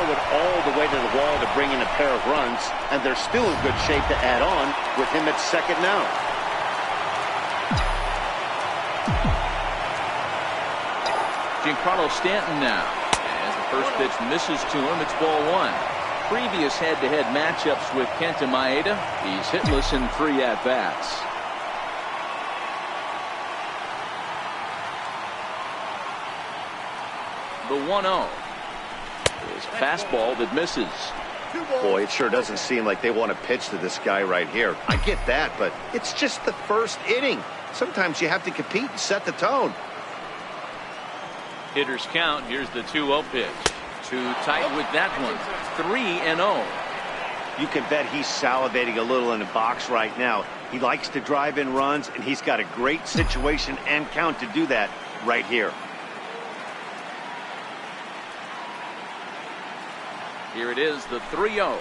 throw it all the way to the wall to bring in a pair of runs, and they're still in good shape to add on with him at second now. Giancarlo Stanton now. As the first pitch misses to him, it's ball one. Previous head-to-head matchups with Kenta Maeda, he's hitless in 3 at-bats. The 1-0 is a fastball that misses. Boy, it sure doesn't seem like they want to pitch to this guy right here. I get that, but it's just the first inning. Sometimes you have to compete and set the tone. Hitters count. Here's the 2-0 pitch. Too tight with that one. 3-0. You can bet he's salivating a little in the box right now. He likes to drive in runs, and he's got a great situation and count to do that right here. Here it is, the 3-0.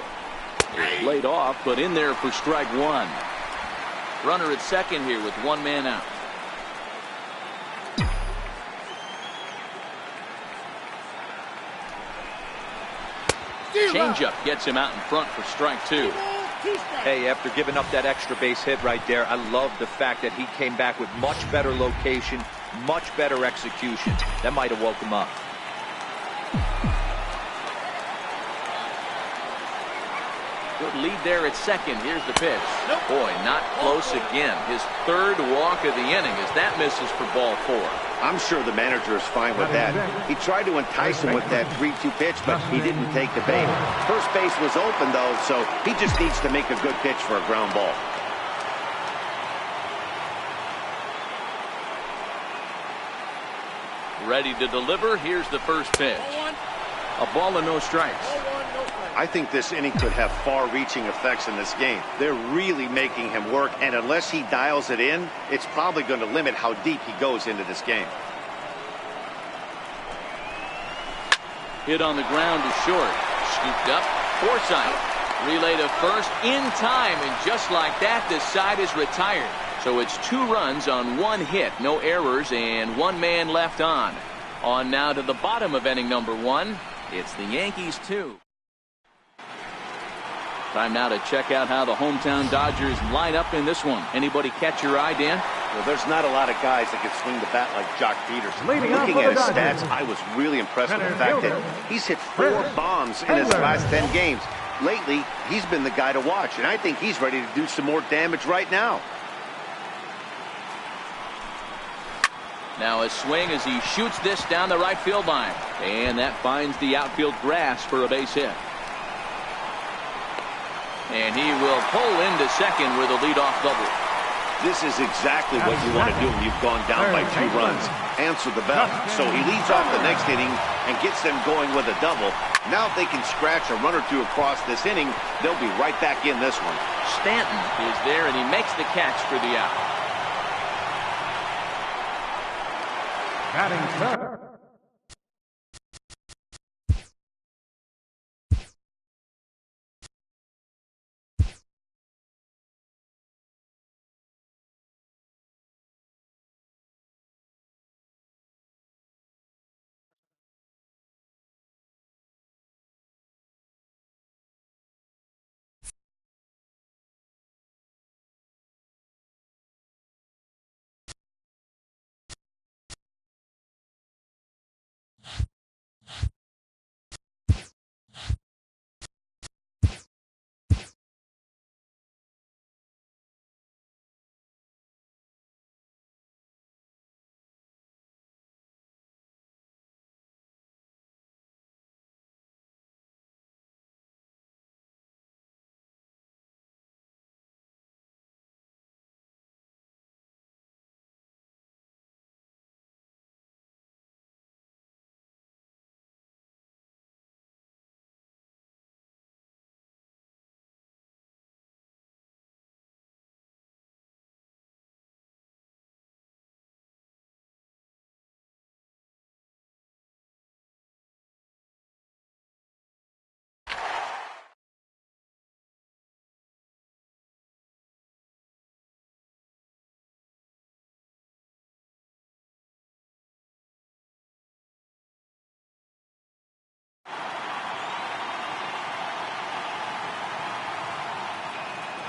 It's laid off, but in there for strike one. Runner at second here with 1 man out. Changeup gets him out in front for strike two. Hey, after giving up that extra base hit right there, I love the fact that he came back with much better location, much better execution. That might have woke him up. Good lead there at second. Here's the pitch. Boy, not close again. His 3rd walk of the inning as that misses for ball 4. I'm sure the manager is fine with that. He tried to entice him with that 3-2 pitch, but he didn't take the bait. First base was open, though, so he just needs to make a good pitch for a ground ball. Ready to deliver. Here's the first pitch. A ball and no strikes. I think this inning could have far-reaching effects in this game. They're really making him work, and unless he dials it in, it's probably going to limit how deep he goes into this game. Hit on the ground to short. Scooped up. Forsythe. Relay to first in time, and just like that, the side is retired. So it's 2 runs on 1 hit. No errors, and 1 man left on. On now to the bottom of inning number 1. It's the Yankees 2. Time now to check out how the hometown Dodgers line up in this one. Anybody catch your eye, Dan? Well, there's not a lot of guys that can swing the bat like Jock Peterson. Looking at his stats, I was really impressed with the fact that he's hit 4 bombs in his last 10 games. Lately, he's been the guy to watch, and I think he's ready to do some more damage right now. Now a swing as he shoots this down the right field line. And that finds the outfield grass for a base hit. And he will pull into second with a leadoff double. This is exactly what you want to do when you've gone down by 2 runs. Answer the bell. So he leads off the next inning and gets them going with a double. Now if they can scratch a run or 2 across this inning, they'll be right back in this one. Stanton is there, and he makes the catch for the out. Batting third.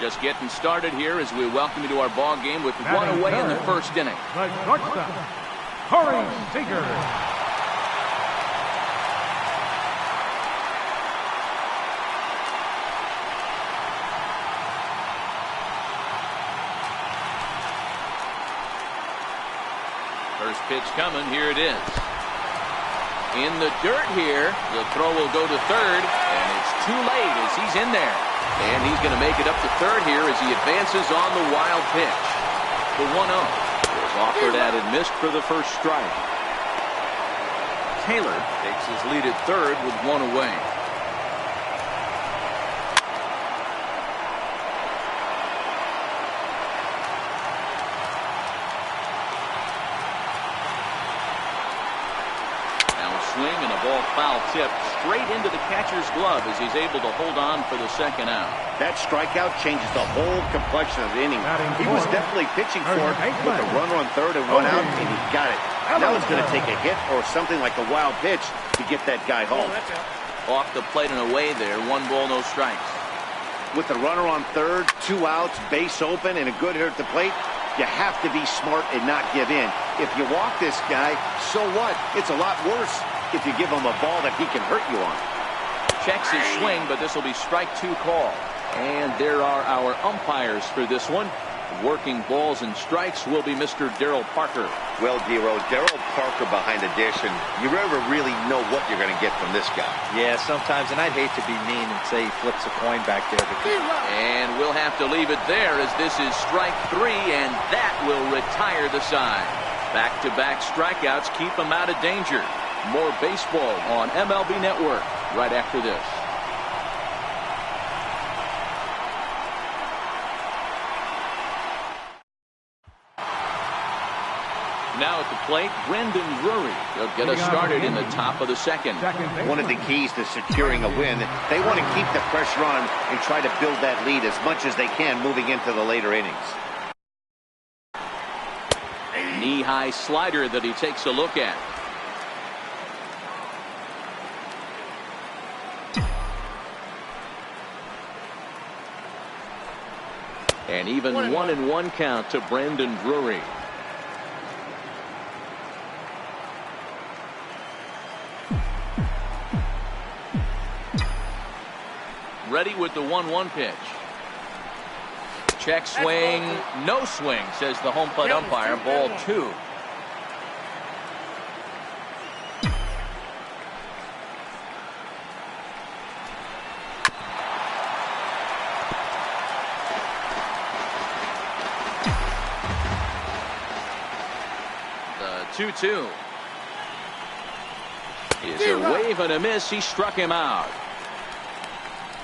Just getting started here as we welcome you to our ball game with one away in the first inning. The shortstop, Corey Seager. First pitch coming. Here it is. In the dirt here. The throw will go to third, and it's too late as he's in there. And he's going to make it up to third here as he advances on the wild pitch. The 1-0 was offered at and missed for the first strike. Taylor takes his lead at third with one away. Swing and a ball foul tip straight into the catcher's glove as he's able to hold on for the second out. That strikeout changes the whole complexion of the inning. He was definitely pitching for it with a runner on third and one out, and he got it. Now it's going to take a hit or something like a wild pitch to get that guy home. Off the plate and away there. 1 ball, no strikes. With the runner on third, 2 outs, base open, and a good hitter at the plate, you have to be smart and not give in. If you walk this guy, so what? It's a lot worse if you give him a ball that he can hurt you on. Checks his swing, but this will be strike 2 call. And there are our umpires for this one. Working balls and strikes will be Mr. Darryl Parker. Well, Dero, Darryl Parker behind the dish, and you never really know what you're going to get from this guy. Yeah, sometimes, and I'd hate to be mean and say he flips a coin back there. And we'll have to leave it there as this is strike 3, and that will retire the side. Back-to-back strikeouts keep him out of danger. More baseball on MLB Network right after this. Now at the plate, Brendan Drury. He'll get us started in the top of the second. One of the keys to securing a win, they want to keep the pressure on and try to build that lead as much as they can moving into the later innings. A knee-high slider that he takes a look at. And even 1-1 count to Brendan Drury. Ready with the 1-1 pitch. Check swing, no swing, says the home plate umpire. Ball 2. The 2-2 is a wave and a miss. He struck him out.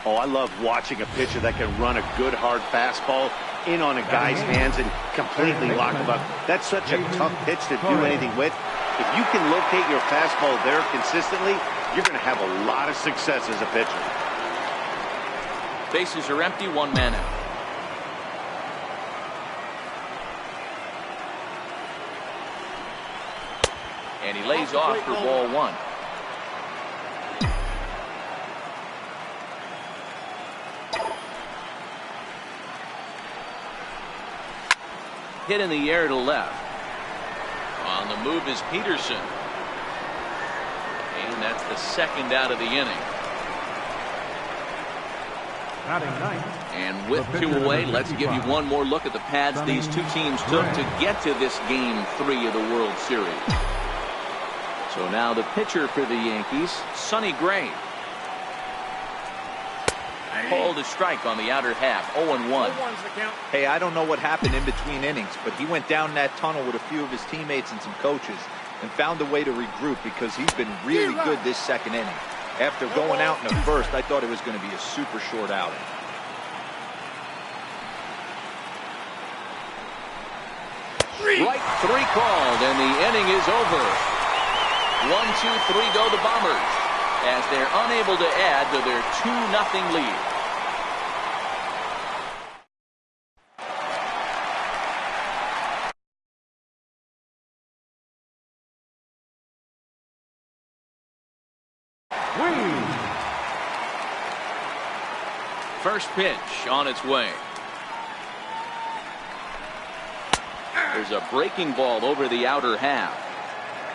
Oh, I love watching a pitcher that can run a good hard fastball in on a guy's hands and completely lock him up. That's such a tough pitch to do anything with. If you can locate your fastball there consistently, you're going to have a lot of success as a pitcher. Bases are empty, 1 man out. And he lays off for ball 1. Hit in the air to left. On the move is Peterson. And that's the second out of the inning. And with 2 away, let's give you one more look at the pads these two teams took to get to this Game 3 of the World Series. So now the pitcher for the Yankees, Sonny Gray. Called a strike on the outer half, 0-1. Hey, I don't know what happened in between innings, but he went down that tunnel with a few of his teammates and some coaches and found a way to regroup because he's been really good this second inning. After going out in the first, I thought it was going to be a super short outing. Right 3 called, and the inning is over. 1, 2, 3 go the Bombers as they're unable to add to their 2-0 lead. First pitch on its way. There's a breaking ball over the outer half.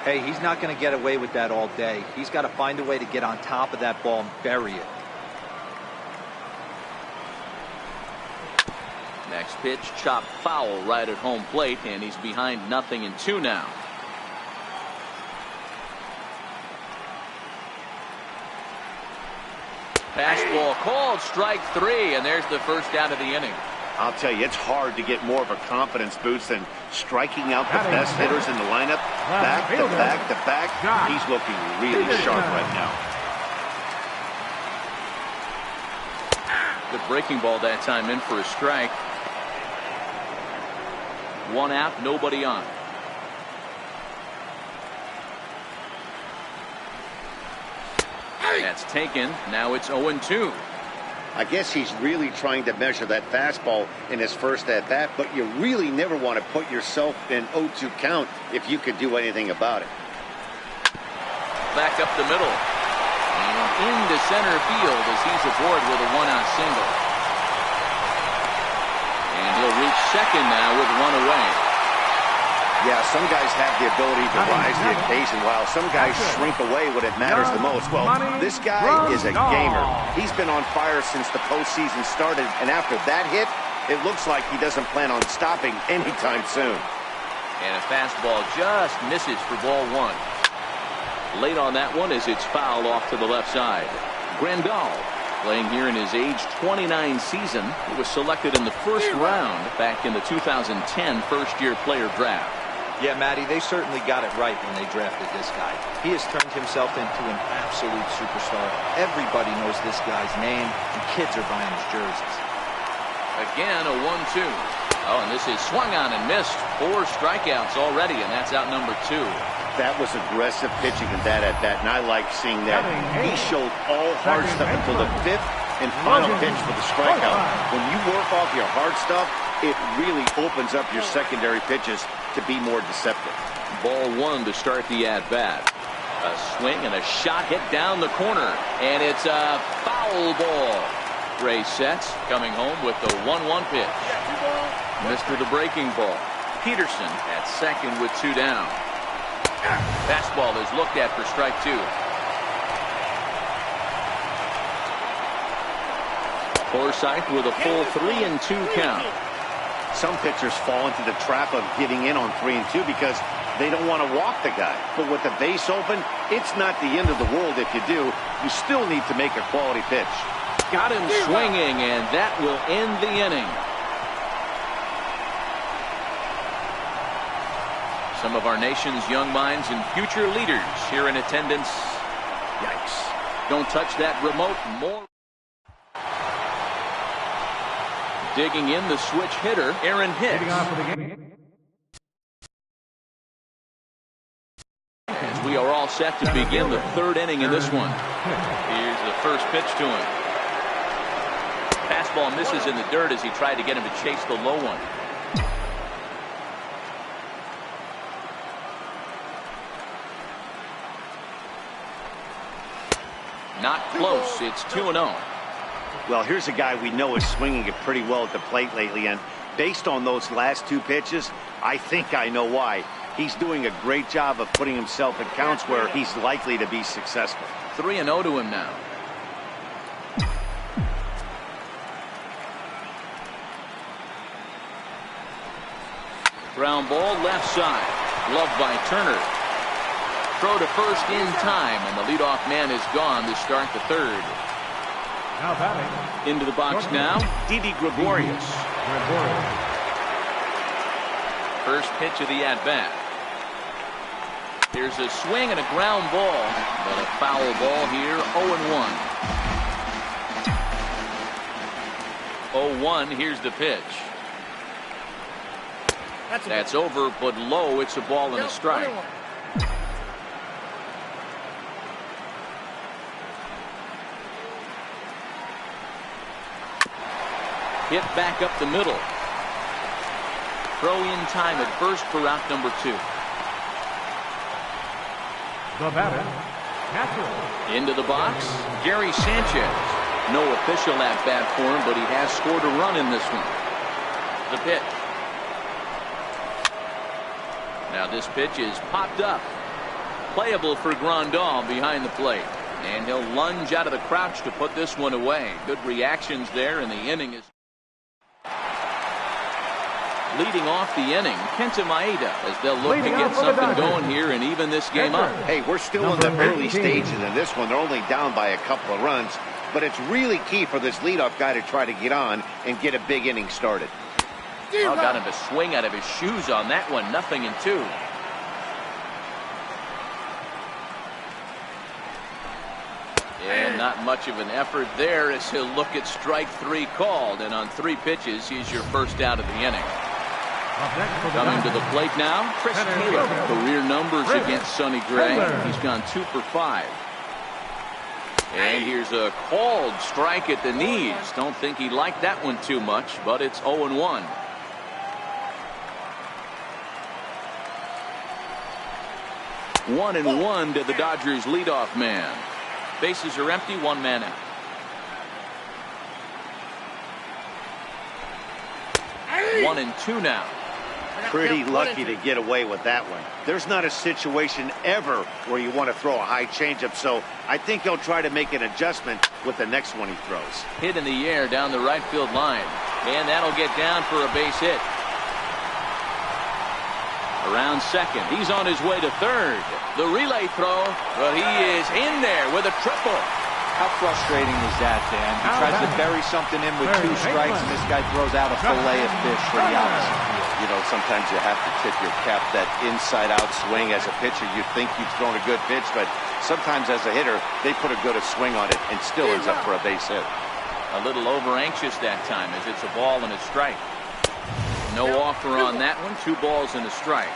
Hey, he's not going to get away with that all day. He's got to find a way to get on top of that ball and bury it. Next pitch, chopped foul right at home plate, and he's behind 0-2 now. Fastball called, strike 3, and there's the first out of the inning. I'll tell you, it's hard to get more of a confidence boost than striking out the best hitters in the lineup. Back to back to back. He's looking really sharp right now. Good breaking ball that time, in for a strike. 1 out, nobody on. That's taken. Now it's 0-2. I guess he's really trying to measure that fastball in his first at bat, but you really never want to put yourself in 0-2 count if you could do anything about it. Back up the middle and into center field as he's aboard with a 1-out single. And he'll reach second now with 1 away. Yeah, some guys have the ability to rise to the occasion, while some guys shrink away when it matters the most. Well, this guy is a gamer. He's been on fire since the postseason started, and after that hit, it looks like he doesn't plan on stopping anytime soon. And a fastball just misses for ball 1. Late on that one as it's fouled off to the left side. Grandal, playing here in his age 29 season. He was selected in the first round back in the 2010 first-year player draft. Yeah, Matty, they certainly got it right when they drafted this guy. He has turned himself into an absolute superstar. Everybody knows this guy's name, and kids are buying his jerseys. Again, a 1-2. Oh, and this is swung on and missed. 4 strikeouts already, and that's out number 2. That was aggressive pitching in that at bat, and I like seeing that. He showed all hard stuff until the 5th and final pitch for the strikeout. When you work off your hard stuff, it really opens up your secondary pitches to be more deceptive. Ball 1 to start the at-bat. A swing and a shot hit down the corner, and it's a foul ball. Ray sets, coming home with the 1-1 pitch. Mr. the breaking ball. Peterson at second with 2 down. Fastball is looked at for strike 2. Forsythe with a full 3-2 count. Some pitchers fall into the trap of giving in on 3-2 because they don't want to walk the guy. But with the base open, it's not the end of the world if you do. You still need to make a quality pitch. Got him swinging, and that will end the inning. Some of our nation's young minds and future leaders here in attendance. Yikes. Don't touch that remote. More. Digging in, the switch hitter, Aaron Hicks. As we are all set to begin the 3rd inning in this one. Here's the first pitch to him. Fastball misses in the dirt as he tried to get him to chase the low one. Not close. It's 2-0. Well, here's a guy we know is swinging it pretty well at the plate lately, and based on those last 2 pitches, I think I know why. He's doing a great job of putting himself in counts where he's likely to be successful. 3-0 to him now. Ground ball left side. Gloved by Turner. Throw to first in time, and the leadoff man is gone to start the 3rd. Into the box now, Didi Gregorius. First pitch of the at-bat. There's a swing and a ground ball, but a foul ball here, 0-1. 0-1, here's the pitch. That's over, but low. It's a ball and a strike. Hit back up the middle. Throw in time at first for out number 2. The batter, into the box, Gary Sanchez. No official at bat for him, but he has scored a run in this one. The pitch. Now this pitch is popped up. Playable for Grandal behind the plate. And he'll lunge out of the crouch to put this one away. Good reactions there, and the inning is leading off the inning. Kenta Maeda, as they'll look to get something going here and even this game up. Hey, we're still in the early stages in this one. They're only down by a couple of runs, but it's really key for this leadoff guy to try to get on and get a big inning started. Oh, got him to swing out of his shoes on that one. 0-2. And not much of an effort there as he'll look at strike 3 called. And on 3 pitches, he's your first out of the inning. Coming to the plate now, Chris Taylor. Career numbers against Sonny Gray. He's gone 2 for 5. And here's a called strike at the knees. Don't think he liked that one too much, but it's 0-1. One and one to the Dodgers leadoff man. Bases are empty, 1 man out. One and 2 now. Pretty lucky to get away with that one. There's not a situation ever where you want to throw a high changeup, so I think he'll try to make an adjustment with the next one he throws. Hit in the air down the right field line. And that'll get down for a base hit. Around second. He's on his way to third. The relay throw, but he is in there with a triple. How frustrating is that, Dan? He tries to bury something in with 2 strikes, and this guy throws out a fillet of fish for the opposite. You know, sometimes you have to tip your cap. That inside-out swing as a pitcher, you think you've thrown a good pitch, but sometimes as a hitter, they put a good swing on it and still ends up for a base hit. A little over-anxious that time as it's a ball and a strike. No offer on that one. 2 balls and a strike.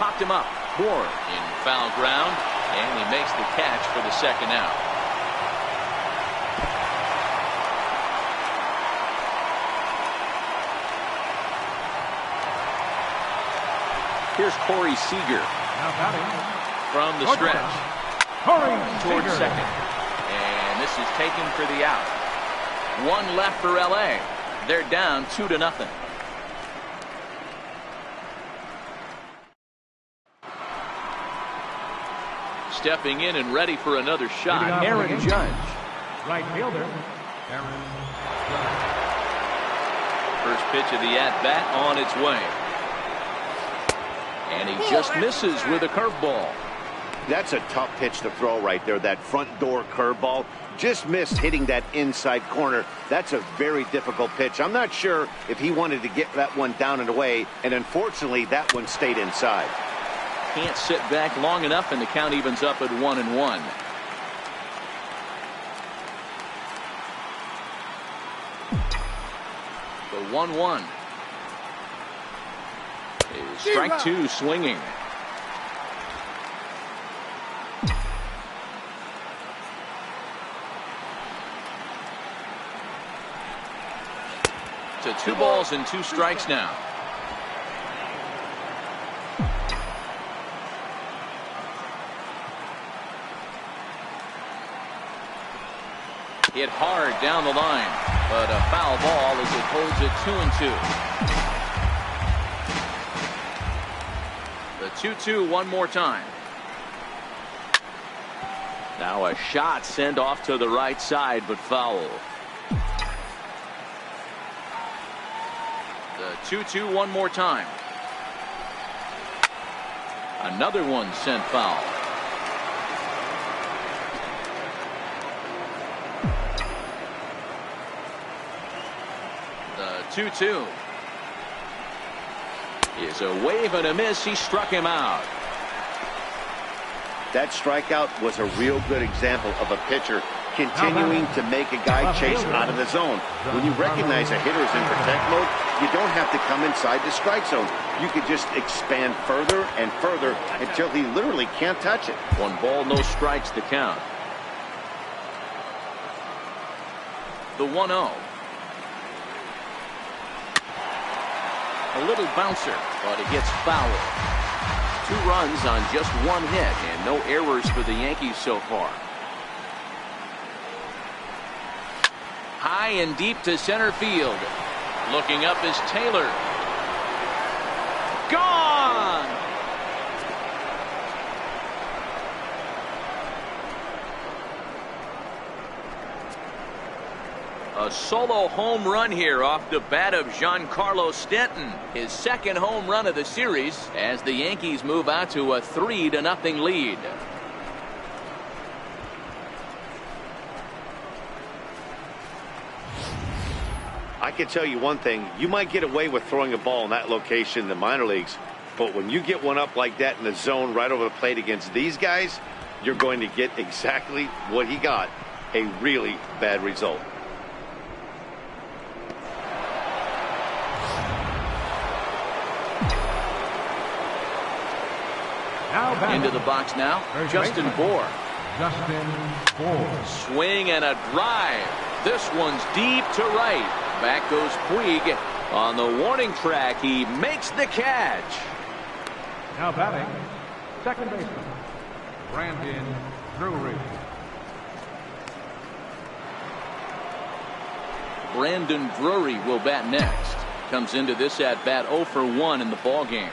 Popped him up. Bourne in foul ground, and he makes the catch for the second out. Here's Corey Seager from the stretch towards second, and this is taken for the out. 1 left for LA. They're down 2-0. Stepping in and ready for another shot, Aaron Judge. Right fielder, Aaron Judge. First pitch of the at-bat on its way. And he just misses with a curveball. That's a tough pitch to throw right there. That front door curveball just missed hitting that inside corner. That's a very difficult pitch. I'm not sure if he wanted to get that one down and away, and unfortunately that one stayed inside. Can't sit back long enough, and the count evens up at 1-1. The 1-1. Strike 2 swinging. To 2 balls and 2 strikes now. Hit hard down the line, but a foul ball as it holds it 2-2. The 2-2 one more time. Now a shot sent off to the right side, but foul. The 2-2 one more time. Another one sent foul. The 2-2 is a wave and a miss. He struck him out. That strikeout was a real good example of a pitcher continuing to make a guy chase out of the zone. When you recognize a hitter is in protect mode, you don't have to come inside the strike zone. You could just expand further and further until he literally can't touch it. 1 ball, no strikes to count. The 1-0. A little bouncer, but it gets fouled. 2 runs on just 1 hit and no errors for the Yankees so far. High and deep to center field. Looking up is Taylor. Gone! A solo home run here off the bat of Giancarlo Stanton. His second home run of the series as the Yankees move out to a 3-0 lead. I can tell you one thing. You might get away with throwing a ball in that location in the minor leagues, but when you get one up like that in the zone right over the plate against these guys, you're going to get exactly what he got, a really bad result. Into the box now, Justin Bour. Swing and a drive. This one's deep to right. Back goes Puig. On the warning track, he makes the catch. Now batting, second baseman, Brandon Drury. Brandon Drury will bat next. Comes into this at bat 0 for 1 in the ball game.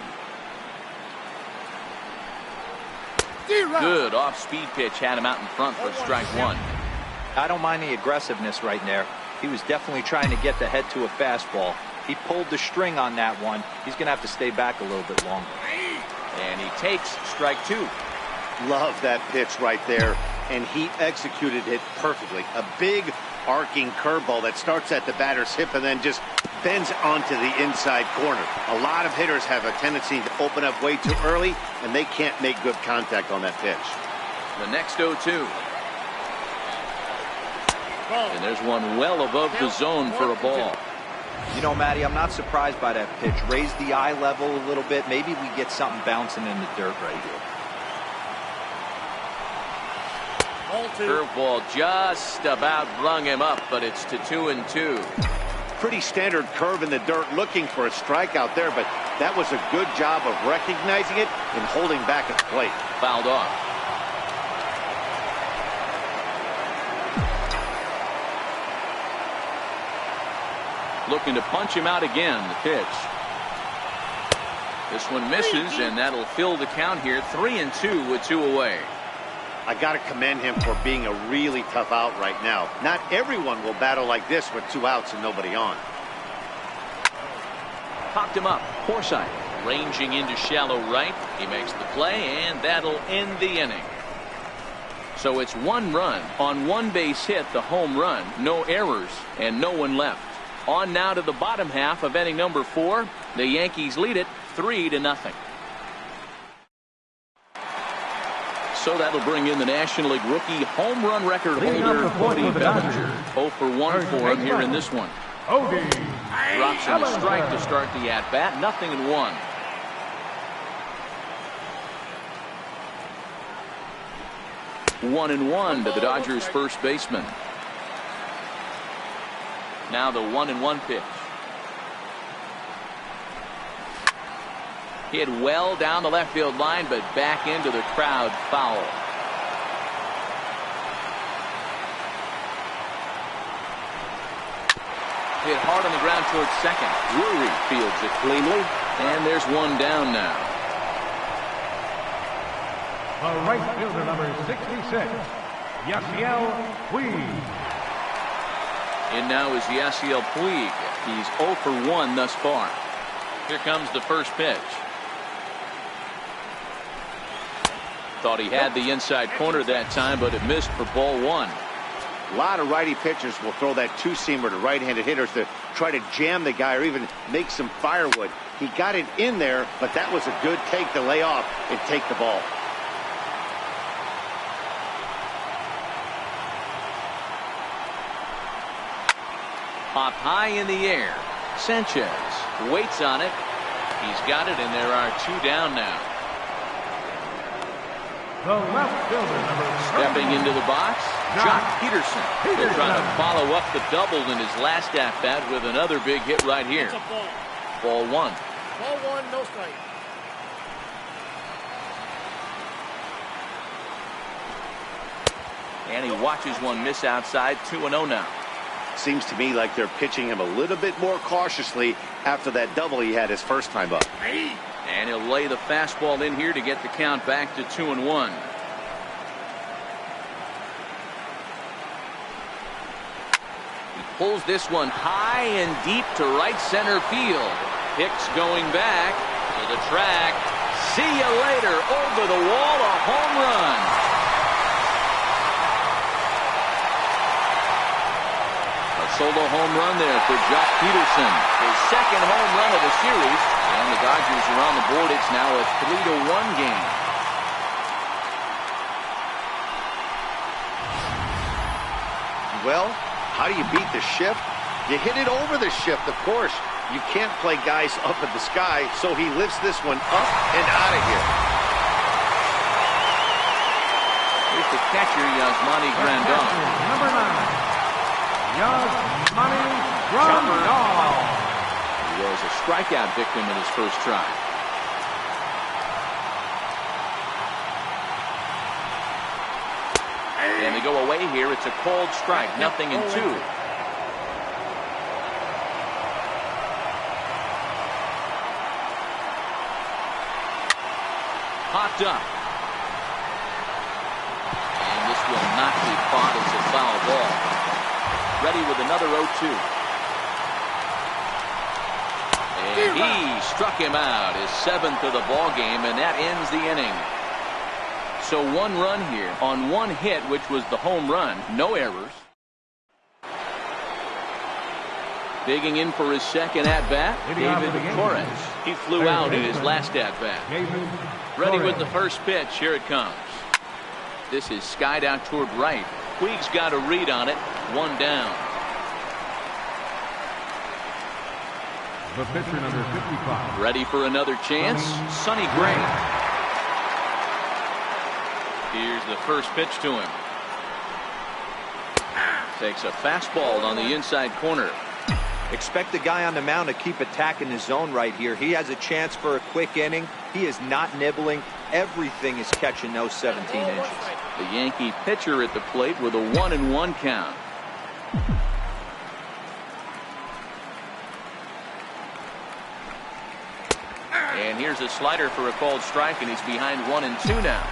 Good off-speed pitch had him out in front for strike one. I don't mind the aggressiveness right there. He was definitely trying to get the head to a fastball. He pulled the string on that one. He's going to have to stay back a little bit longer. And he takes strike two. Love that pitch right there, and he executed it perfectly. A big arcing curveball that starts at the batter's hip and then just bends onto the inside corner. A lot of hitters have a tendency to open up way too early, and they can't make good contact on that pitch. The next 0-2. And there's one well above the zone for a ball. You know, Matty, I'm not surprised by that pitch. Raise the eye level a little bit. Maybe we get something bouncing in the dirt right here. Curveball just about brung him up, but it's to 2-2. Pretty standard curve in the dirt, looking for a strikeout there, but that was a good job of recognizing it and holding back at the plate. Fouled off. Looking to punch him out again. The pitch. This one misses, and that'll fill the count here. 3-2 with 2 away. I got to commend him for being a really tough out right now. Not everyone will battle like this with 2 outs and nobody on. Popped him up. Forsythe ranging into shallow right. He makes the play, and that'll end the inning. So it's 1 run on 1 base hit, the home run, no errors, and no one left. On now to the bottom half of inning number 4. The Yankees lead it 3-0. So that'll bring in the National League rookie home run record holder, Cody Bellinger. 0 for 1 for him here in this one. Drops in a strike to start the at-bat. 0-1. One and one to the Dodgers first baseman. Now the 1-1 pitch. Hit well down the left field line, but back into the crowd, foul. Hit hard on the ground towards second. Drury fields it cleanly, and there's one down now. The right fielder, number 66, Yasiel Puig. In now is Yasiel Puig. He's 0 for 1 thus far. Here comes the first pitch. Thought he had the inside corner that time, but it missed for ball 1. A lot of righty pitchers will throw that two-seamer to right-handed hitters to try to jam the guy or even make some firewood. He got it in there, but that was a good take to lay off and take the ball. Pop high in the air. Sanchez waits on it. He's got it, and there are 2 down now. The left fielder, number Stepping into the box, Jock Peterson. He'll try to follow up the double in his last at-bat with another big hit right here. Ball 1. Ball 1, no strike. And he watches one miss outside. 2-0 now. Seems to me like they're pitching him a little bit more cautiously after that double he had his first time up. And he'll lay the fastball in here to get the count back to 2-1. He pulls this one high and deep to right center field. Hicks going back to the track. See you later. Over the wall, a home run. A solo home run there for Jock Peterson. His second home run of the series. And the Dodgers are on the board. It's now a 3-1 game. Well, how do you beat the shift? You hit it over the shift, of course. You can't play guys up in the sky, so he lifts this one up and out of here. Here's the catcher, Yasmani Grandal. Number 9, Yasmani Grandal. He was a strikeout victim in his first try. And they go away here. It's a called strike. 0-2. Popped up. And this will not be caught as a foul ball. Ready with another 0-2. And he struck him out, his 7th of the ball game, and that ends the inning. So 1 run here on 1 hit, which was the home run. No errors. Digging in for his second at-bat, David Torres. He flew out in his last at-bat. Ready with the first pitch. Here it comes. This is skied out toward right. Puig's got a read on it. 1 down. The pitcher, number 55. Ready for another chance. Sonny Gray. Here's the first pitch to him. Takes a fastball on the inside corner. Expect the guy on the mound to keep attacking the zone right here. He has a chance for a quick inning. He is not nibbling. Everything is catching those 17 inches. The Yankee pitcher at the plate with a 1-1 count. And here's a slider for a called strike, and he's behind 1-2 now.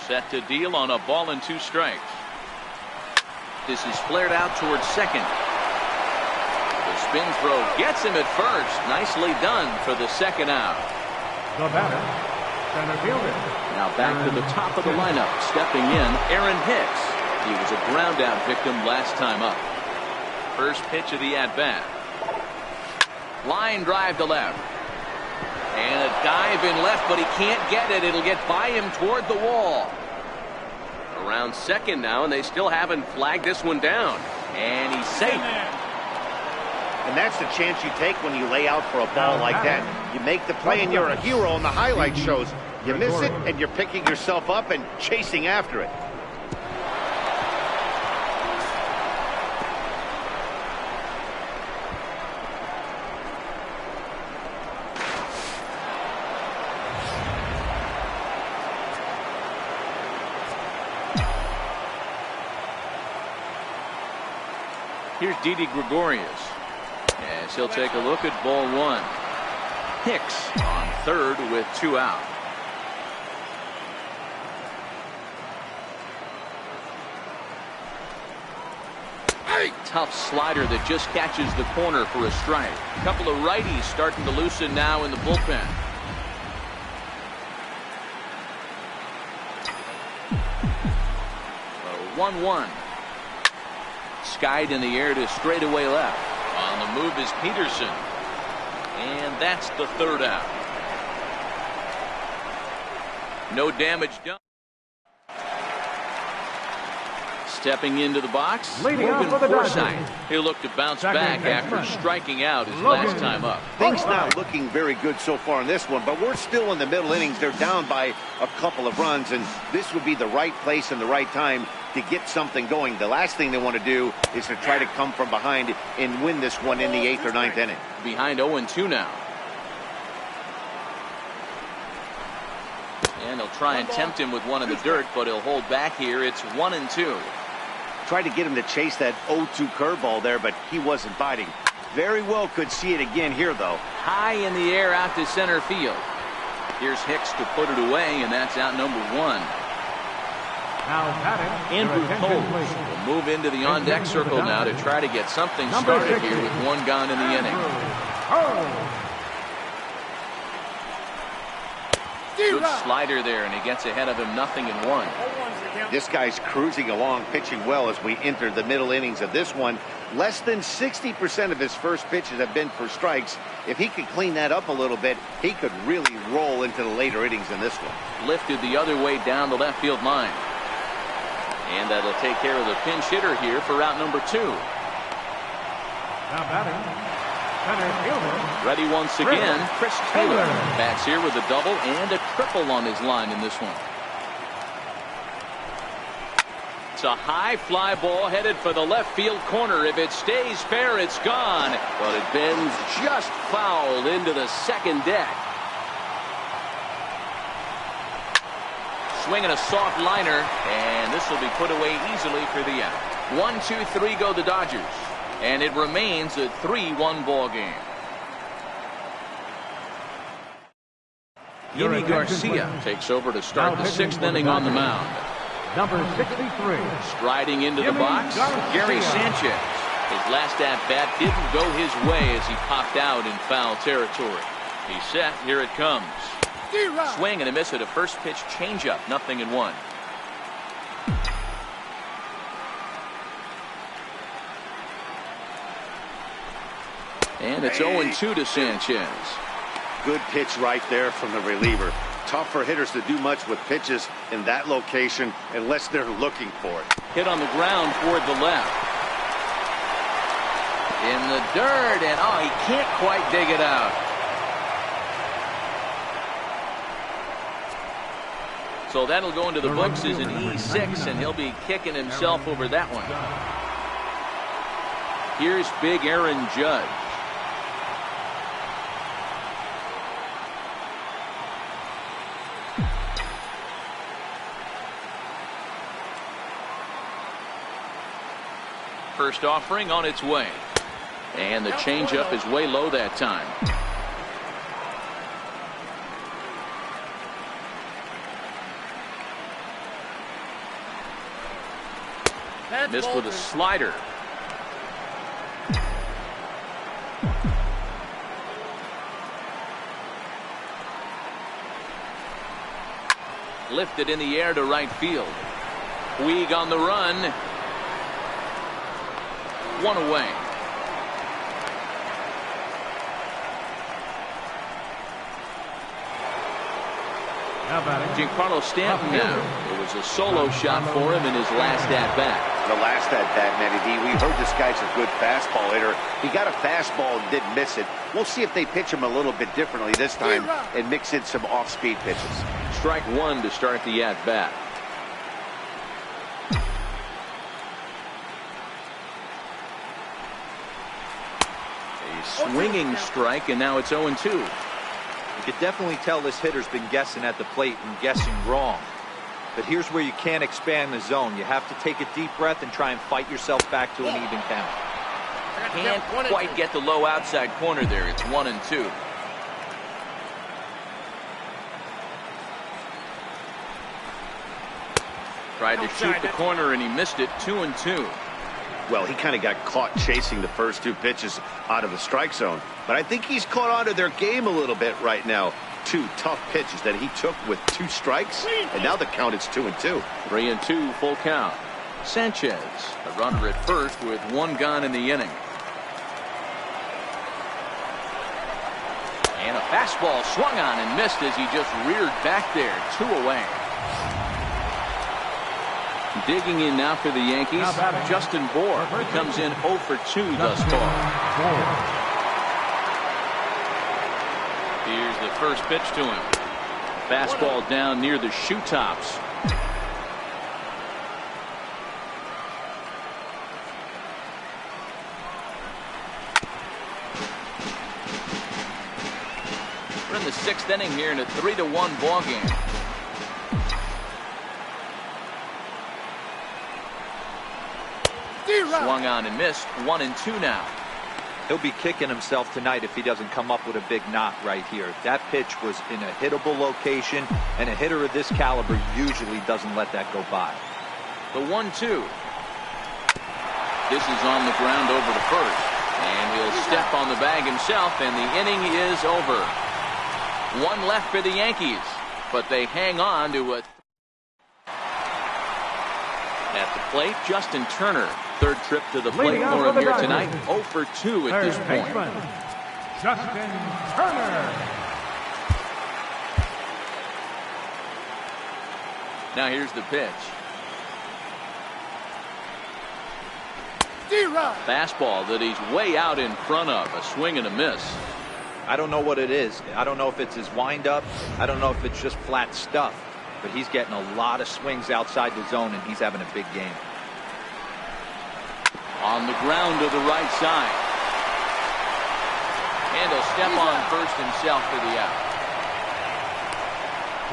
Set to deal on a ball and 2 strikes. This is flared out towards second. The spin throw gets him at first. Nicely done for the second out. The batter, center fielder. Now back to the top of the lineup. Stepping in, Aaron Hicks. He was a ground out victim last time up. First pitch of the at-bat. Line drive to left. And a dive in left, but he can't get it. It'll get by him toward the wall. Around second now, and they still haven't flagged this one down. And he's safe. And that's the chance you take when you lay out for a ball like that. You make the play and you're a hero in the highlight shows. You miss it and you're picking yourself up and chasing after it. Here's Didi Gregorius. As he'll take a look at ball 1. Hicks on third with 2 out. Tough slider that just catches the corner for a strike. A couple of righties starting to loosen now in the bullpen. So 1-1. Skied in the air to straightaway left. On the move is Peterson. And that's the 3rd out. No damage done. Stepping into the box, Logan Forsythe. He'll look to bounce back after striking out his last time up. Things not looking very good so far in this one, but we're still in the middle innings. They're down by a couple of runs, and this would be the right place and the right time to get something going. The last thing they want to do is to try to come from behind and win this one in the 8th or 9th inning. Behind 0-2 now. And they'll try and tempt him with one in the dirt, but he'll hold back here. It's 1-2. Tried to get him to chase that 0-2 curveball there, but he wasn't biting. Very well could see it again here, though. High in the air out to center field. Here's Hicks to put it away, and that's out number 1. Now batting, Andrew your Cole attention, please. will move into the on-deck circle now to try to get something Number started 60, here with 1 gone in the inning. Good slider there, and he gets ahead of him, 0-1. This guy's cruising along, pitching well as we enter the middle innings of this one. Less than 60% of his first pitches have been for strikes. If he could clean that up a little bit, he could really roll into the later innings in this one. Lifted the other way down the left field line. And that'll take care of the pinch hitter here for route number 2. Now batting, center fielder. Ready once again, Chris Taylor. Bats here with a double and a triple on his line in this one. It's a high fly ball headed for the left field corner. If it stays fair, it's gone. But it bends just foul into the second deck. Swinging a soft liner, and this will be put away easily for the out. 1-2-3 go the Dodgers, and it remains a 3-1 ball game. Yimi Garcia takes over to start the 6th inning on the mound. Number 63. Striding into the box, Gary Sanchez. His last at-bat didn't go his way as he popped out in foul territory. He's set. Here it comes. Swing and a miss at a first pitch changeup. 0-1. And it's 0-2 to Sanchez. Good pitch right there from the reliever. Tough for hitters to do much with pitches in that location unless they're looking for it. Hit on the ground toward the left. In the dirt, and he can't quite dig it out. So that'll go into the books as an E6, and he'll be kicking himself over that one. Here's big Aaron Judge. First offering on its way. And the changeup is way low that time. Missed with a slider. Lifted in the air to right field. Puig on the run. 1 away. Giancarlo Stanton now. It was a solo shot for him in his last at-bat. The last at-bat, Matty D. We heard this guy's a good fastball hitter. He got a fastball and didn't miss it. We'll see if they pitch him a little bit differently this time and mix in some off-speed pitches. Strike 1 to start the at-bat. Swinging strike, and now it's 0-2. You could definitely tell this hitter's been guessing at the plate and guessing wrong. But here's where you can't expand the zone. You have to take a deep breath and try and fight yourself back to an even count. Can't quite get the low outside corner there. It's 1-2. Tried to shoot the corner, and he missed it. 2-2. Well, he kind of got caught chasing the first 2 pitches out of the strike zone. But I think he's caught on to their game a little bit right now. 2 tough pitches that he took with 2 strikes, and now the count is 2-2. 3-2 full count. Sanchez, a runner at first with 1 gone in the inning. And a fastball swung on and missed as he just reared back there. 2 away. Digging in now for the Yankees, Justin Bour. He comes in 0 for 2 thus far. Here's the first pitch to him. Fastball down near the shoe tops. We're in the 6th inning here in a 3-1 ball game. Swung on and missed. 1-2 now. He'll be kicking himself tonight if he doesn't come up with a big knock right here. That pitch was in a hittable location, and a hitter of this caliber usually doesn't let that go by. The 1-2. This is on the ground over to first. And he'll step on the bag himself, and the inning is over. One left for the Yankees, but they hang on to a... At the plate, Justin Turner. Third trip to the plate for him here tonight. 0 for 2 at this point. Justin Turner. Now here's the pitch. Fastball that he's way out in front of. A swing and a miss. I don't know what it is. I don't know if it's his windup. I don't know if it's just flat stuff. But he's getting a lot of swings outside the zone, and he's having a big game. On the ground to the right side. And he'll step on first himself for the out.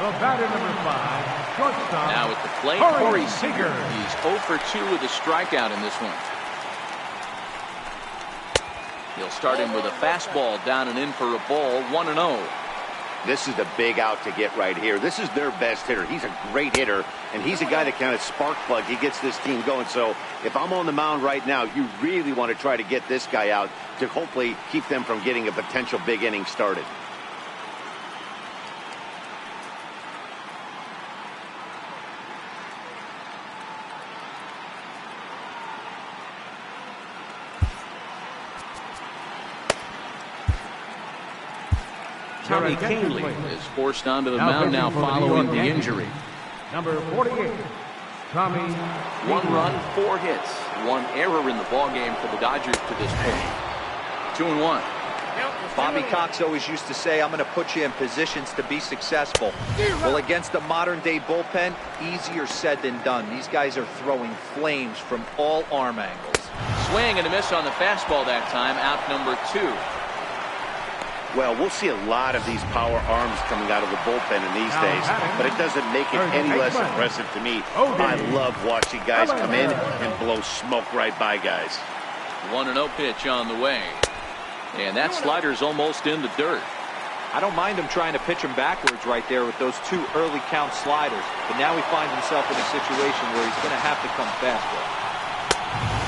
The batter number 5, shortstop. Now at the plate, Corey Seager. He's 0 for 2 with a strikeout in this one. He'll start him with a fastball down and in for a ball, 1-0. This is the big out to get right here. This is their best hitter. He's a great hitter, and he's a guy that kind of spark plug. He gets this team going. So if I'm on the mound right now, you really want to try to get this guy out to hopefully keep them from getting a potential big inning started. Tommy Kahnle is forced onto the mound now following the injury. Number 48, Tommy. 1 run, 4 hits, 1 error in the ballgame for the Dodgers to this point. 2-1. Bobby Cox always used to say, I'm going to put you in positions to be successful. Well, against a modern-day bullpen, easier said than done. These guys are throwing flames from all arm angles. Swing and a miss on the fastball that time, out number 2. Well, we'll see a lot of these power arms coming out of the bullpen in these days, but it doesn't make it any less impressive to me. I love watching guys come in and blow smoke right by guys. 1-0 pitch on the way. And that slider's almost in the dirt. I don't mind him trying to pitch him backwards right there with those 2 early count sliders, but now he finds himself in a situation where he's going to have to come faster.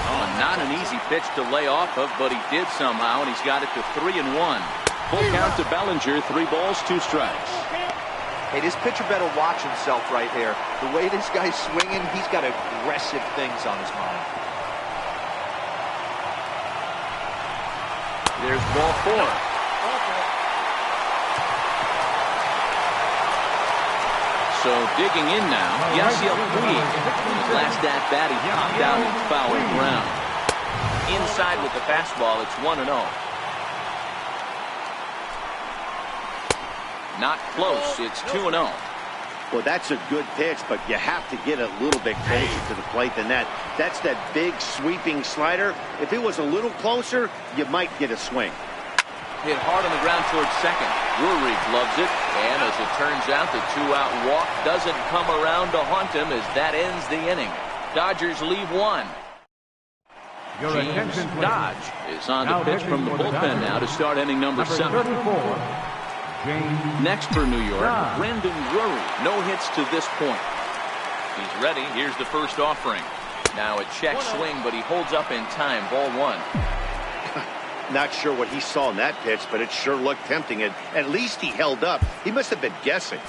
Oh, not an easy pitch to lay off of, but he did somehow, and he's got it to 3-1. Full count to Bellinger, 3 balls, 2 strikes. Hey, this pitcher better watch himself right here. The way this guy's swinging, he's got aggressive things on his mind. There's ball 4. So digging in now, Yasiel Puig. In his last at-bat, he popped out in foul ground. Inside with the fastball, it's 1-0. Not close. It's 2-0. Well, that's a good pitch, but you have to get a little bit closer to the plate than that. That's that big sweeping slider. If it was a little closer, you might get a swing. Hit hard on the ground towards second. Drury loves it. And as it turns out, the 2-out walk doesn't come around to haunt him as that ends the inning. Dodgers leave 1. James Dodge is on to pitch from the bullpen now to start inning number 7. Next for New York, Brandon Drury. No hits to this point. He's ready. Here's the first offering. Now a check swing, but he holds up in time. Ball 1. Not sure what he saw in that pitch, but it sure looked tempting. And at least he held up. He must have been guessing.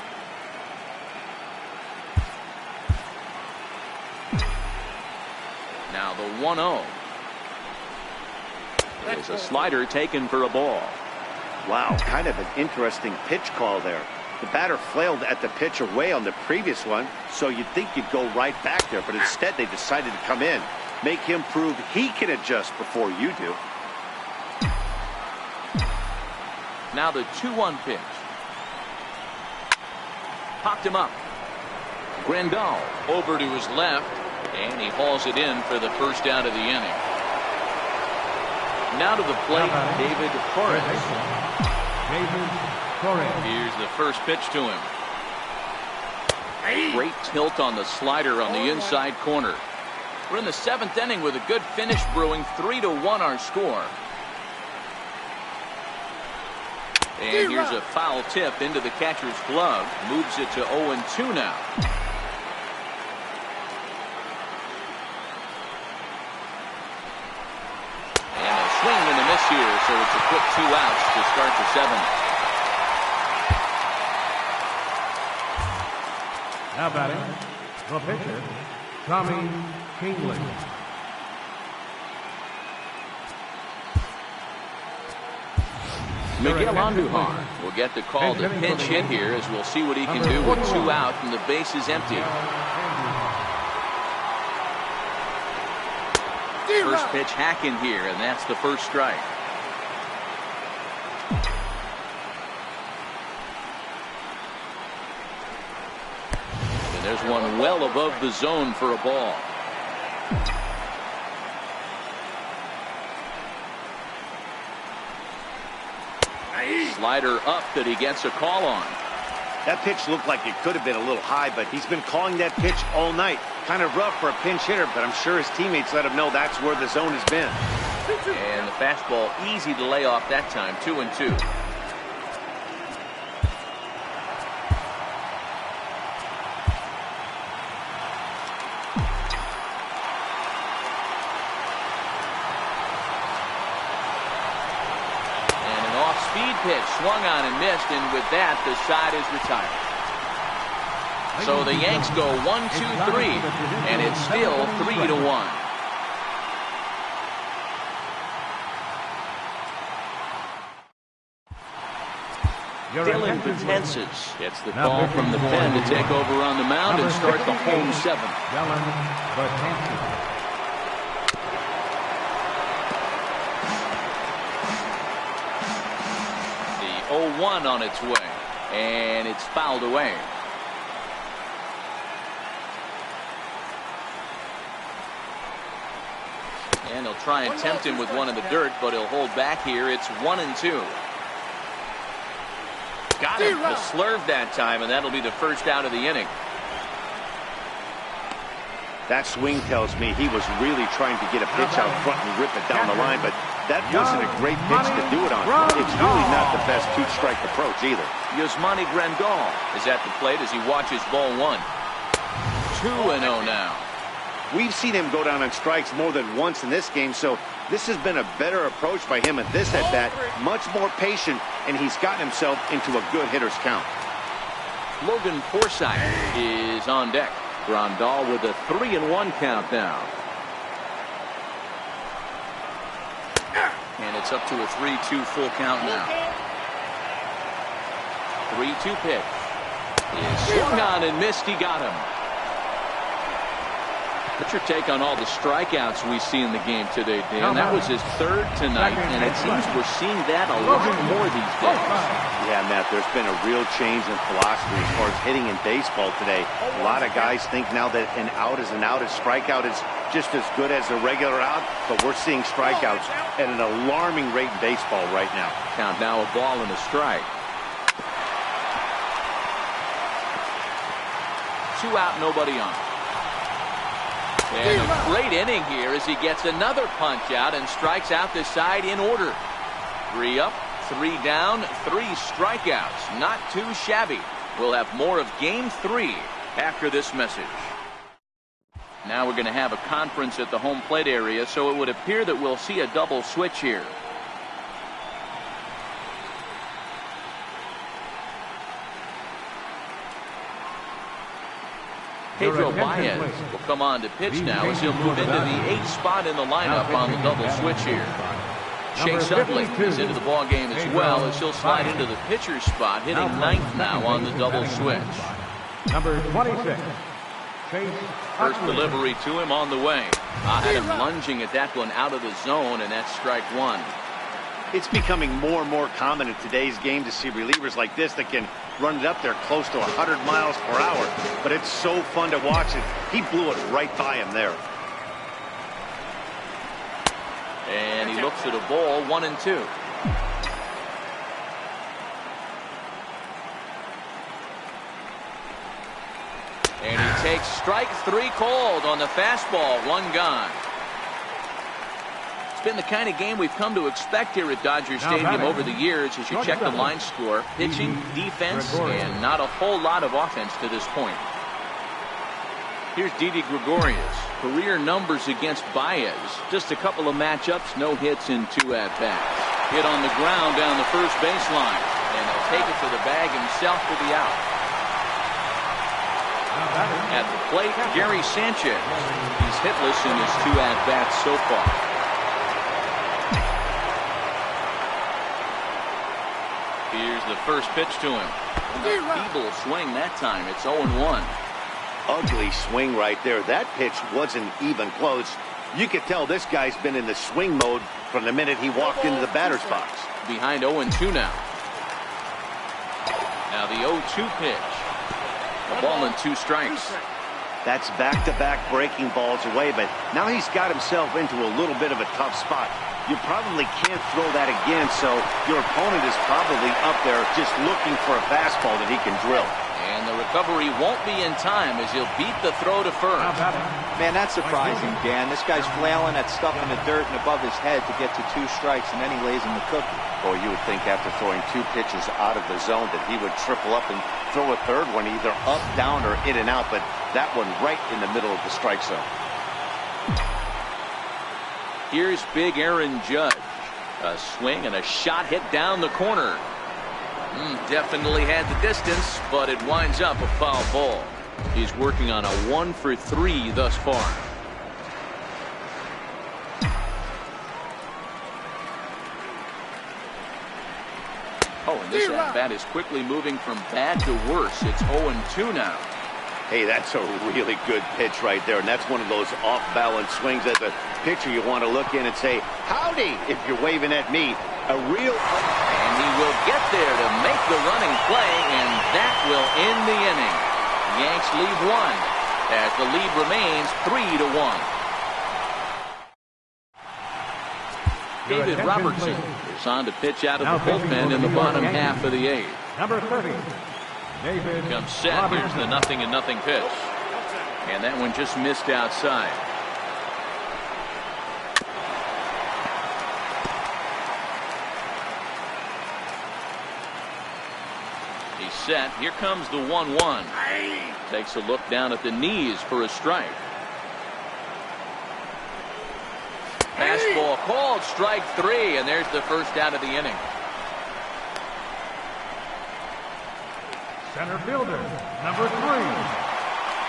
Now the 1-0. There's a slider taken for a ball. Wow, kind of an interesting pitch call there. The batter flailed at the pitch away on the previous one, so you'd think you'd go right back there, but instead they decided to come in, make him prove he can adjust before you do. Now the 2-1 pitch. Popped him up. Grandal over to his left, and he hauls it in for the first out of the inning. Now to the plate, David Torres. Here's the first pitch to him. Great tilt on the slider on the inside corner. We're in the 7th inning with a good finish brewing. 3-1 our score. And here's a foul tip into the catcher's glove. Moves it to 0-2 now. And a swing and a miss here, so it's a quick 2 outs to start the 7th. Now batting, the pitcher, Tommy Kingley. Miguel Andujar will get the call to pinch hit here, as we'll see what he can do with 2 out and the base is empty. First pitch hacking here, and that's the first strike. And there's one well above the zone for a ball. Slider up that he gets a call on. That pitch looked like it could have been a little high, but he's been calling that pitch all night. Kind of rough for a pinch hitter, but I'm sure his teammates let him know that's where the zone has been. And the fastball easy to lay off that time. 2-2. Speed pitch swung on and missed, and with that the side is retired. So the Yanks go 1-2-3, and it's still 3-1. Dylan Betances gets the call from the pen to take over on the mound and start the home 7th. Dylan Betances. The 0-1 on its way, and it's fouled away. And he'll try and tempt him with one in the dirt, but he'll hold back here. It's 1-2. Got him. The slurve that time, and that'll be the first out of the inning. That swing tells me he was really trying to get a pitch out front and rip it down the line, but that wasn't a great pitch to do it on. It's really not the best two-strike approach either. Yasmani Grandal is at the plate as he watches ball 1. 2-0 now. We've seen him go down on strikes more than once in this game, so this has been a better approach by him at this at-bat. Much more patient, and he's gotten himself into a good hitter's count. Logan Forsythe is on deck. Grandal with a 3-1 count now. And it's up to a 3-2 full count now. 3-2 pitch. Is swung on and missed. He got him. What's your take on all the strikeouts we see in the game today, Dan? That was his 3rd tonight, and it seems we're seeing that a lot more these days. Yeah, Matt, there's been a real change in philosophy as far as hitting in baseball today. A lot of guys think now that an out is an out, a strikeout is just as good as a regular out, but we're seeing strikeouts at an alarming rate in baseball right now. Count now a ball and a strike. 2 out, nobody on. And a great inning here as he gets another punch out and strikes out the side in order. 3 up, 3 down, 3 strikeouts. Not too shabby. We'll have more of Game 3 after this message. Now we're going to have a conference at the home plate area, so it would appear that we'll see a double switch here. Pedro Baez will come on to pitch now as he'll move into the 8th spot in the lineup on the double switch here. Chase Utley is into the ball game as well as he'll slide into the pitcher's spot, hitting 9th now on the double switch. Number 26. First delivery to him on the way. Had him lunging at that one out of the zone, and that's strike 1. It's becoming more and more common in today's game to see relievers like this that can run it up there close to 100 miles per hour. But it's so fun to watch it. He blew it right by him there. And he looks at a ball, 1-2. And he takes strike 3 called on the fastball. 1 gone. been the kind of game we've come to expect here at Dodger Stadium over the years as you check the line score. Pitching, defense, and not a whole lot of offense to this point. Here's Didi Gregorius. Career numbers against Baez. Just a couple of matchups, no hits in 2 at-bats. Hit on the ground down the first baseline. And he'll take it to the bag himself for the out. At the plate, Gary Sanchez. He's hitless in his 2 at-bats so far. Here's the first pitch to him. A feeble swing that time. It's 0-1. Ugly swing right there. That pitch wasn't even close. You could tell this guy's been in the swing mode from the minute he walked into the batter's box. Behind 0-2 now. Now the 0-2 pitch. A ball and 2 strikes. That's back-to-back breaking balls away, but now he's got himself into a little bit of a tough spot. You probably can't throw that again, so your opponent is probably up there just looking for a fastball that he can drill. And the recovery won't be in time as he'll beat the throw to first. Man, that's surprising, Dan. This guy's flailing at stuff in the dirt and above his head to get to 2 strikes, and then he lays him the cookie. Boy, you would think after throwing 2 pitches out of the zone that he would triple up and throw a third one either up, down, or in and out, but that one right in the middle of the strike zone. Here's big Aaron Judge. A swing and a shot hit down the corner. Definitely had the distance, but it winds up a foul ball. He's working on a 1 for 3 thus far. Oh, and this at-bat is quickly moving from bad to worse. It's 0-2 now. Hey, that's a really good pitch right there, and that's one of those off-balance swings. As a pitcher, you want to look in and say, howdy, if you're waving at me. A real... And he will get there to make the running play, and that will end the inning. Yanks lead 1 as the lead remains 3-1. David Robertson is on to pitch out of the bullpen in the bottom half of the 8th. Number 30, David Comes set. Here's the 0-0 pitch. And that one just missed outside. He's set. Here comes the 1-1. Takes a look down at the knees for a strike. Fastball called, strike 3, and there's the first out of the inning. Center fielder, number 3,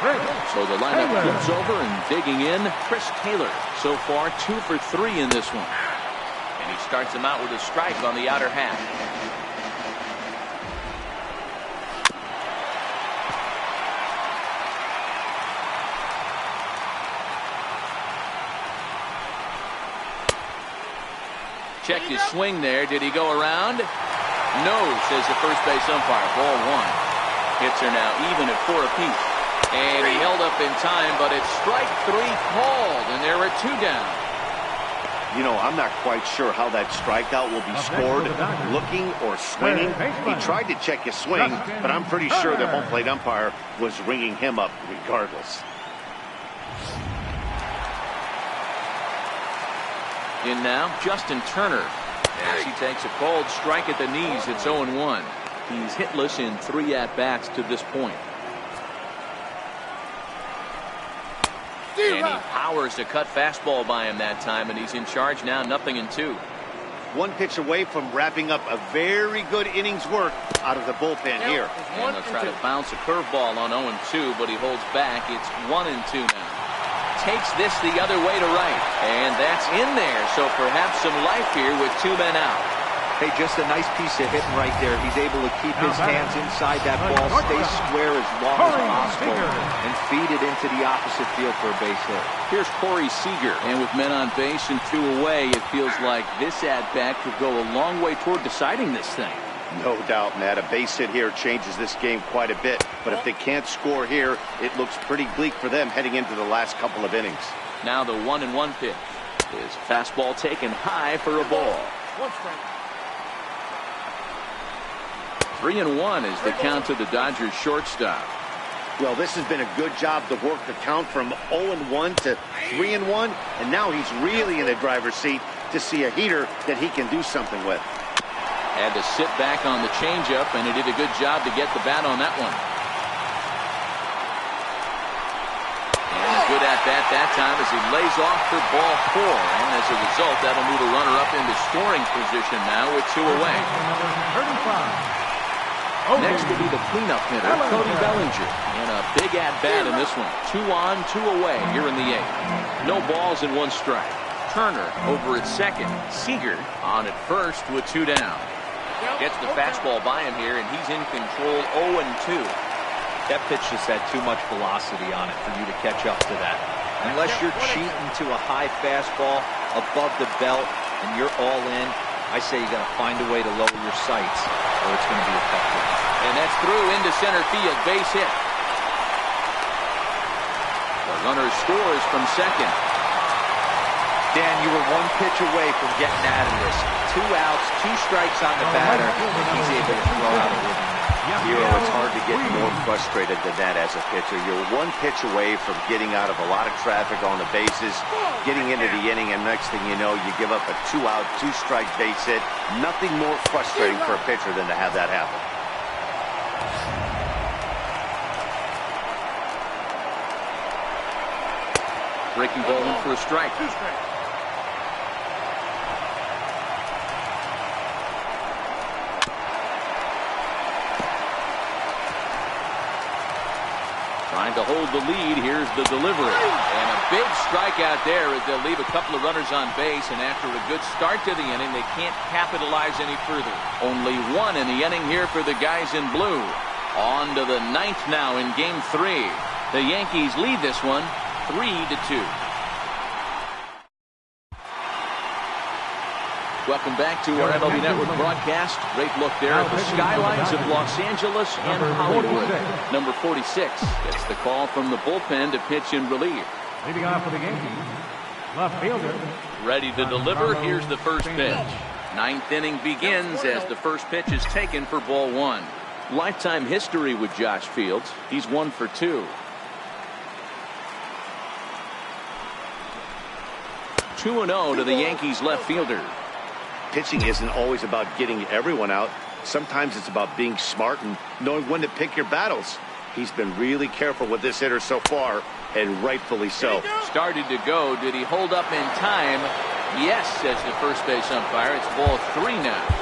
Chris So the lineup Taylor. moves over and digging in, Chris Taylor. So far 2 for 3 in this one. And he starts him out with a strike on the outer half. Checked his swing there. Did he go around? No, says the first base umpire. Ball 1. Hits are now even at 4 apiece. And he held up in time, but it's strike 3 called, and there are 2 down. You know, I'm not quite sure how that strikeout will be scored, looking or swinging. He tried to check his swing, but I'm pretty sure the home plate umpire was ringing him up regardless. In now, Justin Turner. As he takes a called strike at the knees, it's 0-1. He's hitless in 3 at-bats to this point. And he powers a cut fastball by him that time, and he's in charge now, 0-2. 1 pitch away from wrapping up a very good innings work out of the bullpen here. And they'll try to bounce a curveball on 0-2, but he holds back. It's 1-2 now. Takes this the other way to right, and that's in there, so perhaps some life here with 2 men out. Hey, just a nice piece of hitting right there. He's able to keep his hands inside that ball, stay square as long as possible, and feed it into the opposite field for a base hit. Here's Corey Seager, and with men on base and 2 away, it feels like this at-bat could go a long way toward deciding this thing. No doubt, Matt. A base hit here changes this game quite a bit. But if they can't score here, it looks pretty bleak for them heading into the last couple of innings. Now the 1-1 pitch. His fastball taken high for a ball. 3-1 is the count to the Dodgers shortstop. Well, this has been a good job to work the count from 0-1 to 3-1. And now he's really in the driver's seat to see a heater that he can do something with. Had to sit back on the changeup, and he did a good job to get the bat on that one. And good at bat that time as he lays off for ball 4. And as a result, that'll move a runner up into scoring position now with 2 away. Next will be the cleanup hitter, Cody Bellinger. And a big at-bat in this one. 2 on, 2 away here in the 8th. No balls and 1 strike. Turner over at second. Seager on at first with 2 down. Gets the fastball by him here, and he's in control 0-2. That pitch just had too much velocity on it for you to catch up to that. Unless you're cheating to a high fastball above the belt and you're all in, I say you got to find a way to lower your sights or it's going to be a tough one. And that's through into center field. Base hit. The runner scores from second. Dan, you were 1 pitch away from getting out of this. 2 outs, 2 strikes on the batter, and he's able to throw out a rhythm. Hero, it's hard to get more frustrated than that as a pitcher. You're 1 pitch away from getting out of a lot of traffic on the bases, getting into the inning, and next thing you know, you give up a 2-out, 2-strike base hit. Nothing more frustrating for a pitcher than to have that happen. Breaking ball in for a strike. Trying to hold the lead. Here's the delivery. And a big strikeout there as they'll leave a couple of runners on base. And after a good start to the inning, they can't capitalize any further. Only 1 in the inning here for the guys in blue. On to the 9th now in Game 3. The Yankees lead this one 3-2. Welcome back to our MLB Network broadcast. Great look there at the skylines of Los Angeles and Hollywood. Number 46 gets the call from the bullpen to pitch in relief. Leading off for the Yankees, left fielder. Ready to deliver. Here's the first pitch. 9th inning begins as the first pitch is taken for ball 1. Lifetime history with Josh Fields. He's 1 for 2. 2-0 to the Yankees left fielder. Pitching isn't always about getting everyone out. Sometimes it's about being smart and knowing when to pick your battles. He's been really careful with this hitter so far, and rightfully so. Started to go. Did he hold up in time? Yes, says the first base umpire. It's ball 3 now.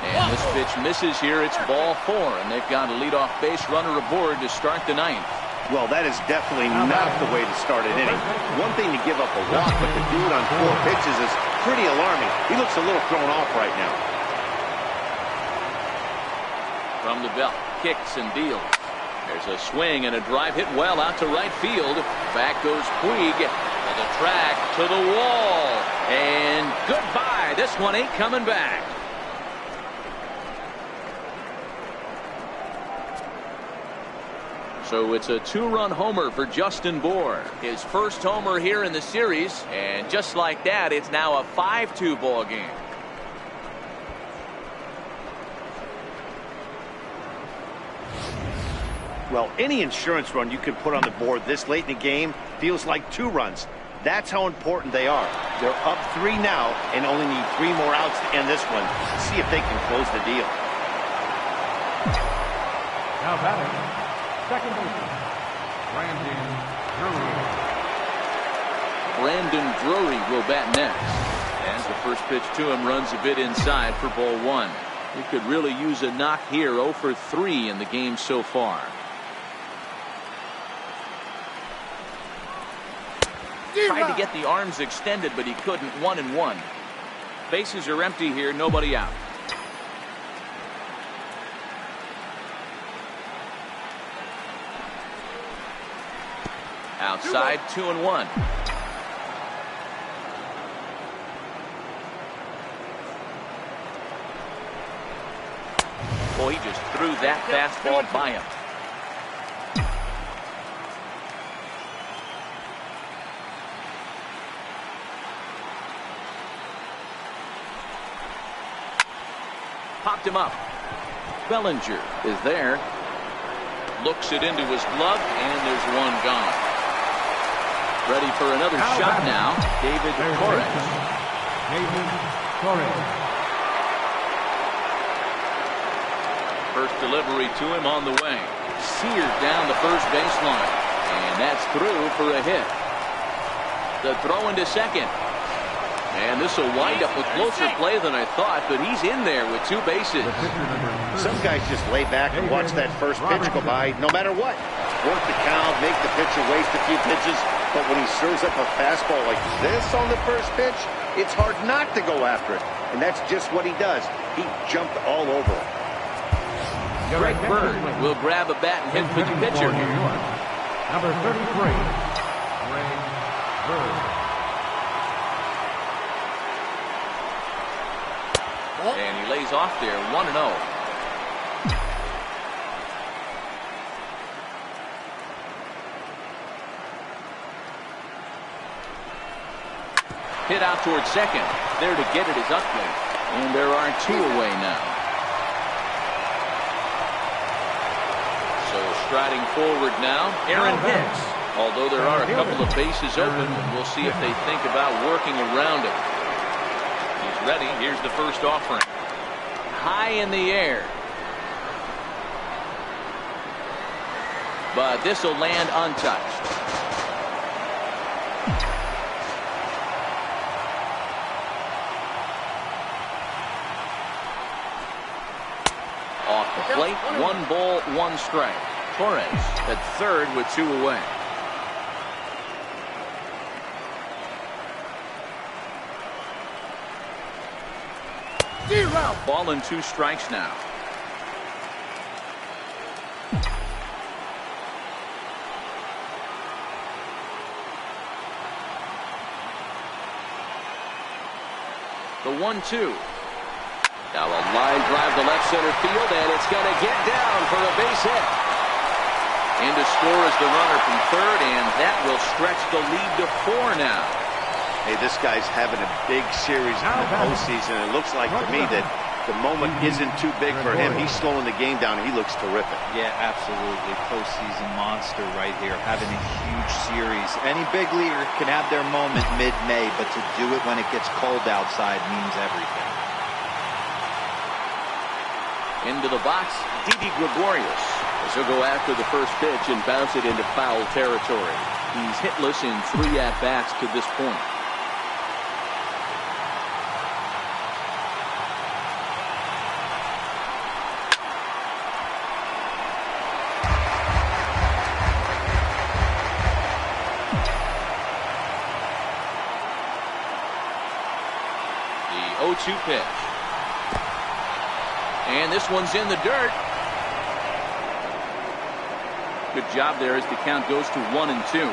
And this pitch misses here. It's ball 4, and they've got a leadoff base runner aboard to start the 9th. Well, that is definitely not the way to start an inning. One thing to give up a walk, but to do it on 4 pitches is pretty alarming. He looks a little thrown off right now. From the belt, kicks and deals. There's a swing and a drive hit well out to right field. Back goes Puig to the track, to the wall, and goodbye. This one ain't coming back. So it's a 2-run homer for Justin Bour. His first homer here in the series. And just like that, it's now a 5-2 ball game. Well, any insurance run you can put on the board this late in the game feels like 2 runs. That's how important they are. They're up 3 now and only need 3 more outs to end this one. See if they can close the deal. Now batting, second baseman, Brandon Drury. Brandon Drury will bat next. As the first pitch to him runs a bit inside for ball 1. He could really use a knock here. 0 for 3 in the game so far. Tried to get the arms extended, but he couldn't. 1-1. Bases are empty here. Nobody out. Outside, 2-1. Boy, he just threw that fastball by him. Popped him up. Bellinger is there. Looks it into his glove, and there's one gone. Ready for another shot now. David Torres. David Torres. First delivery to him on the way. Seared down the first baseline. And that's through for a hit. The throw into second. And this will wind up with closer play than I thought, but he's in there with 2 bases. Some guys just lay back and watch that first pitch go by no matter what. Work the count, make the pitcher waste a few pitches, but when he serves up a fastball like this on the first pitch, it's hard not to go after it. And that's just what he does. He jumped all over it. Greg Bird will grab a bat and hit for the pitcher. Number 33, Greg Bird. And he lays off there, 1-0. Hit out towards second. There to get it is Utley. And there are 2 away now. So striding forward now, Aaron Hicks. Although there are a couple of bases open, we'll see if they think about working around it. He's ready. Here's the first offering. High in the air. But this will land untouched. Off the plate, 1 ball, 1 strike. Torres at third with 2 away. Ball and 2 strikes now. The 1-2. Now a line drive to left center field, and it's going to get down for a base hit. In to score is the runner from third, and that will stretch the lead to 4 now. Hey, this guy's having a big series in the postseason. It looks like to me that the moment isn't too big for him. He's slowing the game down. He looks terrific. Yeah, absolutely. Postseason monster right here. Having a huge series. Any big leaguer can have their moment mid-May, but to do it when it gets cold outside means everything. Into the box, Didi Gregorius. As he'll go after the first pitch and bounce it into foul territory. He's hitless in 3 at-bats to this point. The 0-2 pitch. And this one's in the dirt. Good job there as the count goes to 1-2.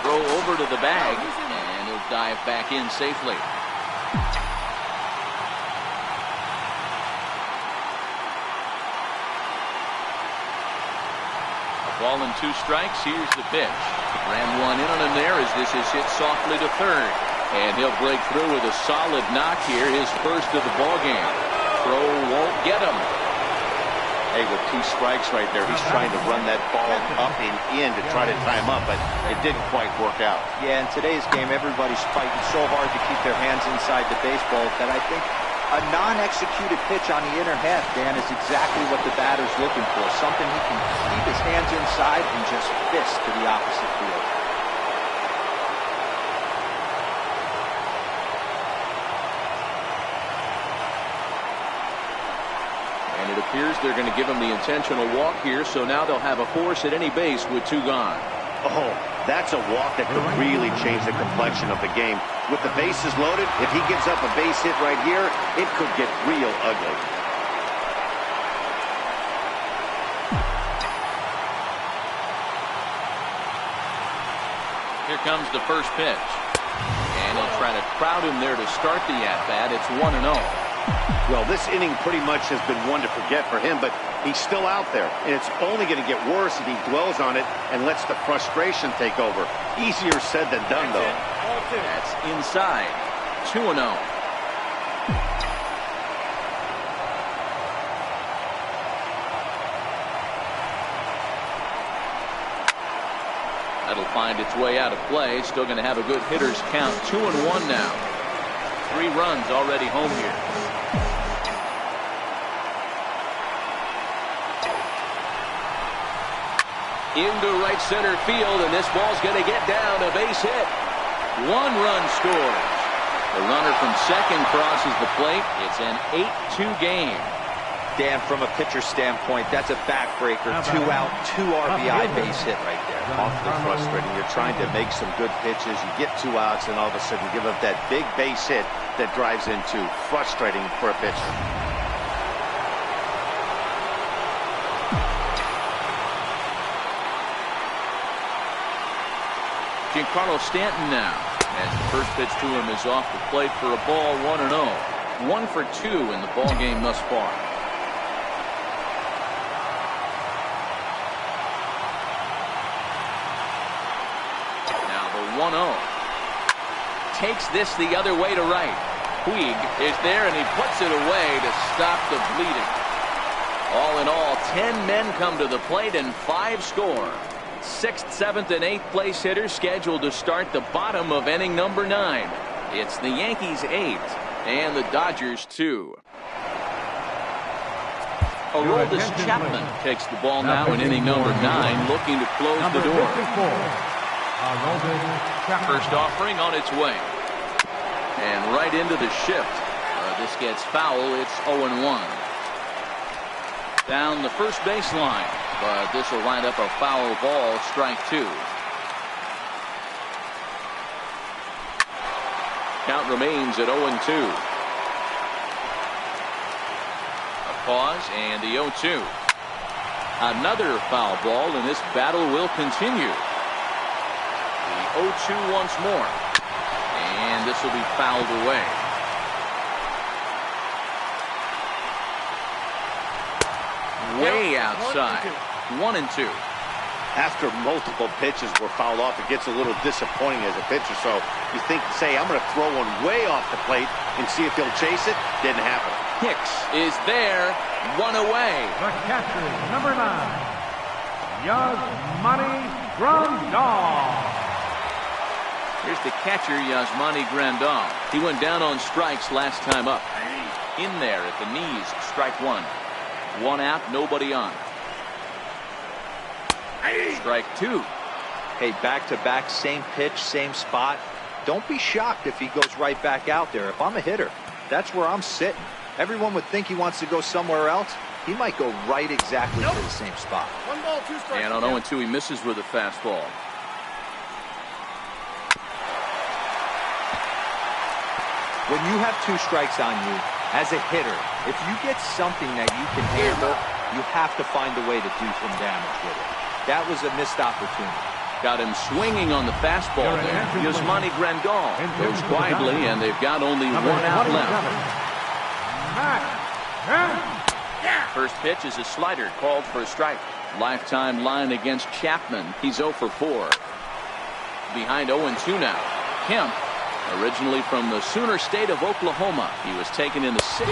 Throw over to the bag, and he'll dive back in safely. A ball and 2 strikes. Here's the pitch. Ran one in on him there as this is hit softly to third. And he'll break through with a solid knock here, his first of the ball game. Throw won't get him. Hey, with 2 strikes right there, he's trying to run that ball up and in to try to tie him up, but it didn't quite work out. Yeah, in today's game, everybody's fighting so hard to keep their hands inside the baseball that I think a non-executed pitch on the inner half, Dan, is exactly what the batter's looking for. Something he can keep his hands inside and just fist to the opposite field. And it appears they're going to give him the intentional walk here, so now they'll have a force at any base with 2 gone. Oh, that's a walk that could really change the complexion of the game. With the bases loaded, if he gives up a base hit right here, it could get real ugly. Here comes the first pitch. And he'll try to crowd him there to start the at-bat. It's 1-0. Well, this inning pretty much has been one to forget for him, but he's still out there, and it's only going to get worse if he dwells on it and lets the frustration take over. Easier said than done, though. That's inside. 2-0. That'll find its way out of play. Still going to have a good hitter's count. 2-1 now. 3 runs already home here. Into right center field, and this ball's going to get down a base hit. 1 run scores. The runner from second crosses the plate. It's an 8-2 game. Dan, from a pitcher standpoint, that's a backbreaker. 2 out, 2 RBI base hit right there. Awfully frustrating. You're trying to make some good pitches. You get 2 outs, and all of a sudden you give up that big base hit that drives into frustrating for a pitcher. Giancarlo Stanton now, as the first pitch to him is off the plate for a ball. 1-0. 1 for 2 in the ball game thus far. Now the 1-0. Takes this the other way to right. Puig is there, and he puts it away to stop the bleeding. All in all, 10 men come to the plate and 5 score. 6th, 7th, and 8th place hitters scheduled to start the bottom of inning number 9. It's the Yankees 8 and the Dodgers 2. Aroldis Chapman takes the ball now in inning number 9, looking to close the door. First offering on its way. And right into the shift. This gets foul. It's 0-1. Down the first baseline. But this will wind up a foul ball, strike 2. Count remains at 0-2. A pause and the 0-2. Another foul ball, and this battle will continue. The 0-2 once more. And this will be fouled away. Way outside. 1-2. After multiple pitches were fouled off, it gets a little disappointing as a pitcher. So you think, say, I'm going to throw one way off the plate and see if he'll chase it. Didn't happen. Hicks is there. 1 away. The catcher, number 9, Yasmani Grandal. Here's the catcher, Yasmani Grandal. He went down on strikes last time up. In there at the knees, strike 1. 1 out, nobody on. Strike 2. Hey, back-to-back, same pitch, same spot. Don't be shocked if he goes right back out there. If I'm a hitter, that's where I'm sitting. Everyone would think he wants to go somewhere else. He might go right exactly to the same spot. 1 ball, 2 strikes. And on 0-2, he misses with a fastball. When you have 2 strikes on you, as a hitter, if you get something that you can handle, you have to find a way to do some damage with it. That was a missed opportunity. Got him swinging on the fastball there. Yasmani Grandal goes quietly, and they've got only 1 out left. First pitch is a slider called for a strike. Lifetime line against Chapman. He's 0 for 4. Behind 0-2 now. Kemp, originally from the Sooner State of Oklahoma. He was taken in the 6th.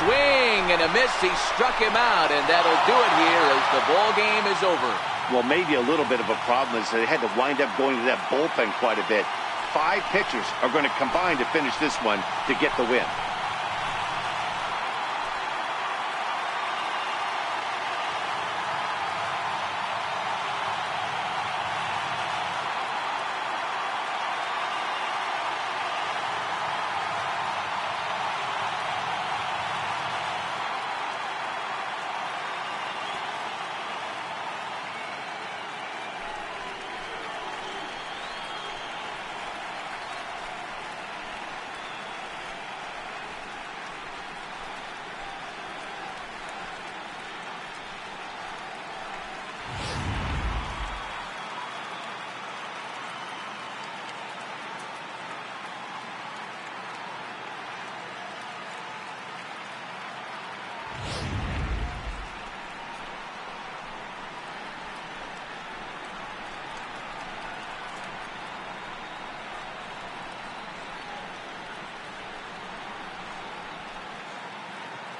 Swing and a miss. He struck him out, and that'll do it here as the ball game is over. Well, maybe a little bit of a problem is they had to wind up going to that bullpen quite a bit. 5 pitchers are going to combine to finish this one to get the win.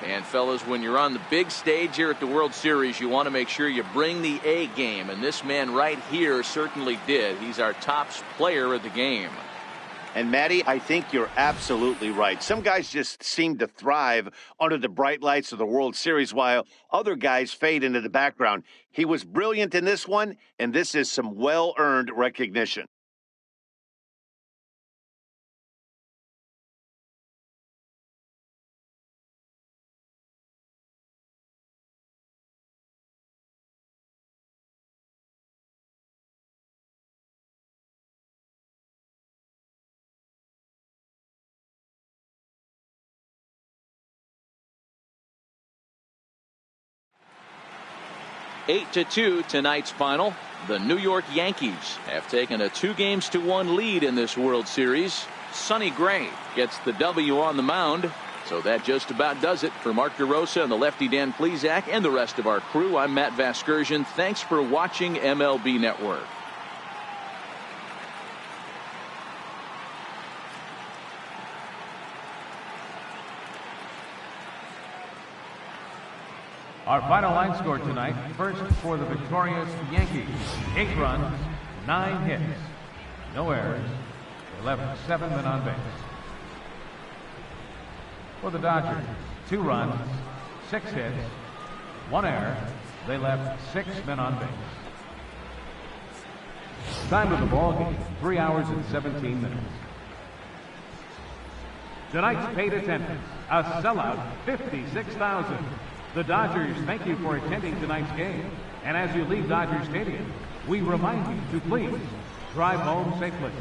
And fellas, when you're on the big stage here at the World Series, you want to make sure you bring the A game. And this man right here certainly did. He's our top player of the game. And Matty, I think you're absolutely right. Some guys just seem to thrive under the bright lights of the World Series while other guys fade into the background. He was brilliant in this one, and this is some well-earned recognition. Eight to 2 tonight's final. The New York Yankees have taken a 2-1 lead in this World Series. Sonny Gray gets the W on the mound. So that just about does it for Mark DeRosa and the lefty Dan Plesac and the rest of our crew. I'm Matt Vasgersian. Thanks for watching MLB Network. Our final line score tonight, first for the victorious Yankees, 8 runs, 9 hits, no errors. They left 7 men on base. For the Dodgers, 2 runs, 6 hits, 1 error. They left 6 men on base. Time of the ball game, 3 hours and 17 minutes. Tonight's paid attendance, a sellout, 56,000. The Dodgers thank you for attending tonight's game. And as you leave Dodger Stadium, we remind you to please drive home safely.